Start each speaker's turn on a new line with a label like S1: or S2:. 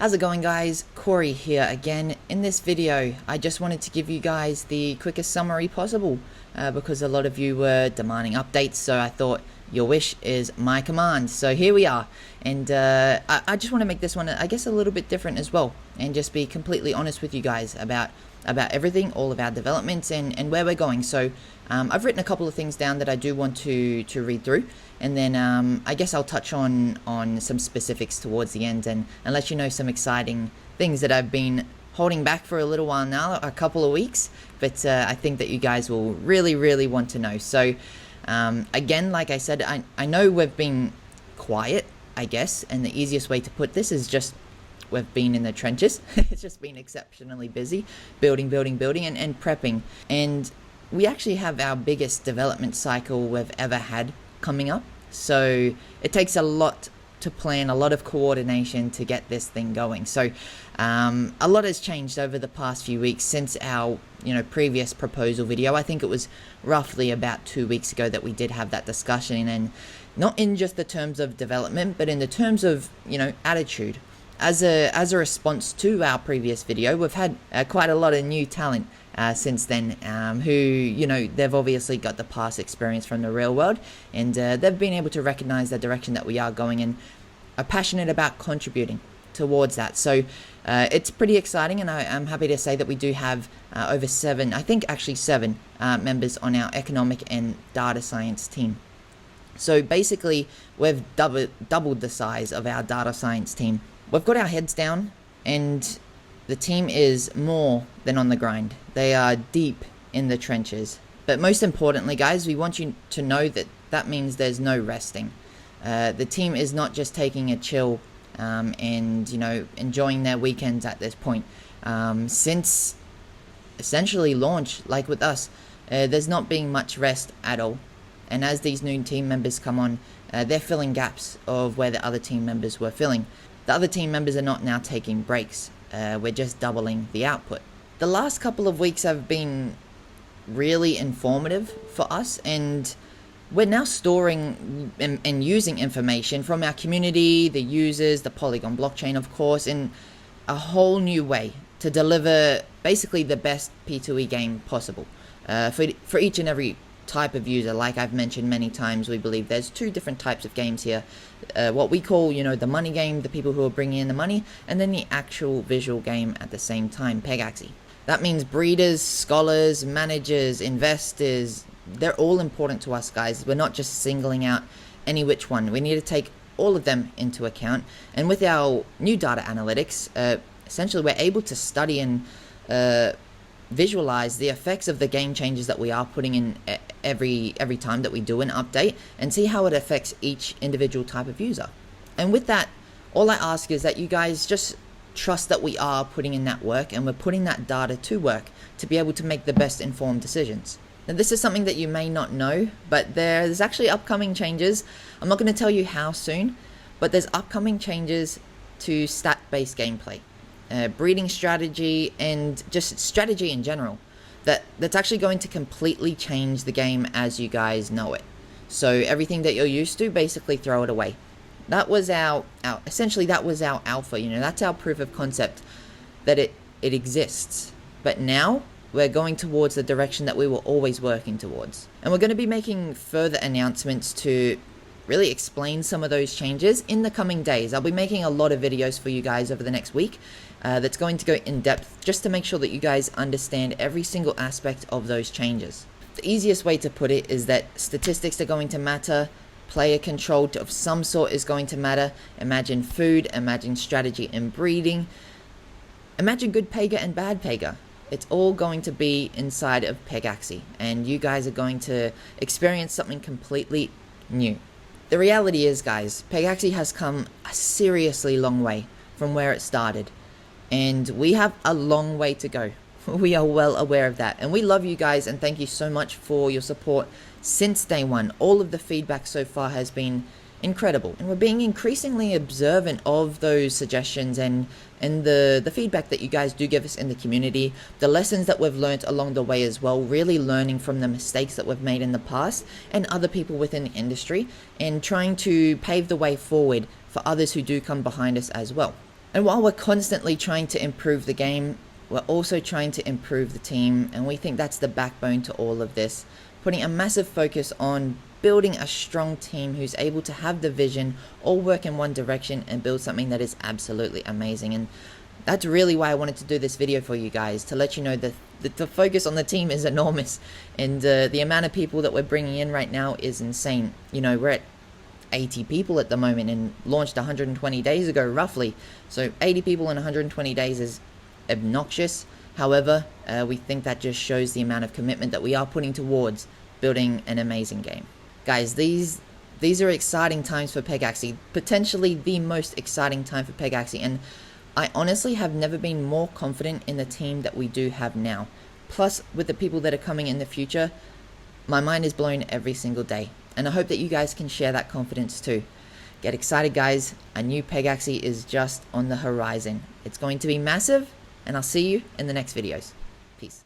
S1: How's it going, guys? Corey here again. In this video, I just wanted to give you guys the quickest summary possible because a lot of you were demanding updates, so I thought your wish is my command. So here we are, and I just want to make this one, I guess, a little bit different as well, and just be completely honest with you guys about everything, all of our developments and where we're going. So I've written a couple of things down that I do want to read through, and then I guess I'll touch on some specifics towards the end and let you know some exciting things that I've been holding back for a little while now, a couple of weeks, but I think that you guys will really want to know. So again, like I said, I know we've been quiet, I guess, and the easiest way to put this is just we've been in the trenches. It's just been exceptionally busy building and prepping, and we actually have our biggest development cycle we've ever had coming up, so it takes a lot to plan, a lot of coordination to get this thing going. So a lot has changed over the past few weeks since our previous proposal video. I think it was roughly about 2 weeks ago that we did have that discussion, and not in just the terms of development, but in the terms of attitude. As a response to our previous video, we've had quite a lot of new talent since then, who they've obviously got the past experience from the real world, and they've been able to recognize the direction that we are going and are passionate about contributing towards that. So it's pretty exciting, and I'm happy to say that we do have over seven members on our economic and data science team. So basically, we've doubled the size of our data science team. We've got our heads down, and the team is more than on the grind. They are deep in the trenches. But most importantly, guys, we want you to know that that means there's no resting. The team is not just taking a chill and enjoying their weekends at this point. Since essentially launch, like with us, there's not been much rest at all. And as these new team members come on, they're filling gaps of where the other team members were filling. The other team members are not now taking breaks. We're just doubling the output. The last couple of weeks have been really informative for us, and we're now storing and using information from our community, the users, the Polygon blockchain, of course, in a whole new way to deliver basically the best P2E game possible for each and every type of user. Like I've mentioned many times, we believe there's two different types of games here. What we call, the money game, the people who are bringing in the money, and then the actual visual game at the same time, Pegaxy. That means breeders, scholars, managers, investors, they're all important to us, guys. We're not just singling out any which one. We need to take all of them into account. And with our new data analytics, essentially we're able to study and visualize the effects of the game changes that we are putting in every time that we do an update, and see how it affects each individual type of user. And with that, all I ask is that you guys just trust that we are putting in that work, and we're putting that data to work to be able to make the best informed decisions. Now, this is something that you may not know, but there's actually upcoming changes. I'm not going to tell you how soon, but there's upcoming changes to stat-based gameplay, breeding strategy, and just strategy in general. That's actually going to completely change the game as you guys know it. So everything that you're used to, basically throw it away. That was essentially that was our alpha. That's our proof of concept that it exists. But now we're going towards the direction that we were always working towards, and we're going to be making further announcements to really explain some of those changes in the coming days. I'll be making a lot of videos for you guys over the next week that's going to go in depth, just to make sure that you guys understand every single aspect of those changes. The easiest way to put it is that statistics are going to matter, player control of some sort is going to matter, imagine food, imagine strategy and breeding, imagine good Pega and bad Pega. It's all going to be inside of Pegaxy, and you guys are going to experience something completely new. The reality is, guys, Pegaxy has come a seriously long way from where it started, and we have a long way to go. We are well aware of that, and we love you guys, and thank you so much for your support since day one. All of the feedback so far has been incredible, and we're being increasingly observant of those suggestions and the feedback that you guys do give us in the community, the lessons that we've learned along the way as well, really learning from the mistakes that we've made in the past and other people within the industry, and trying to pave the way forward for others who do come behind us as well. And while we're constantly trying to improve the game, we're also trying to improve the team, and we think that's the backbone to all of this, putting a massive focus on building a strong team who's able to have the vision, all work in one direction, and build something that is absolutely amazing. And that's really why I wanted to do this video for you guys, to let you know that the focus on the team is enormous, and the amount of people that we're bringing in right now is insane. You know, we're at 80 people at the moment and launched 120 days ago roughly, so 80 people in 120 days is obnoxious. However, we think that just shows the amount of commitment that we are putting towards building an amazing game. Guys, these are exciting times for Pegaxy, potentially the most exciting time for Pegaxy, and I honestly have never been more confident in the team that we do have now. Plus, with the people that are coming in the future, my mind is blown every single day, and I hope that you guys can share that confidence too. Get excited, guys. A new Pegaxy is just on the horizon. It's going to be massive, and I'll see you in the next videos. Peace.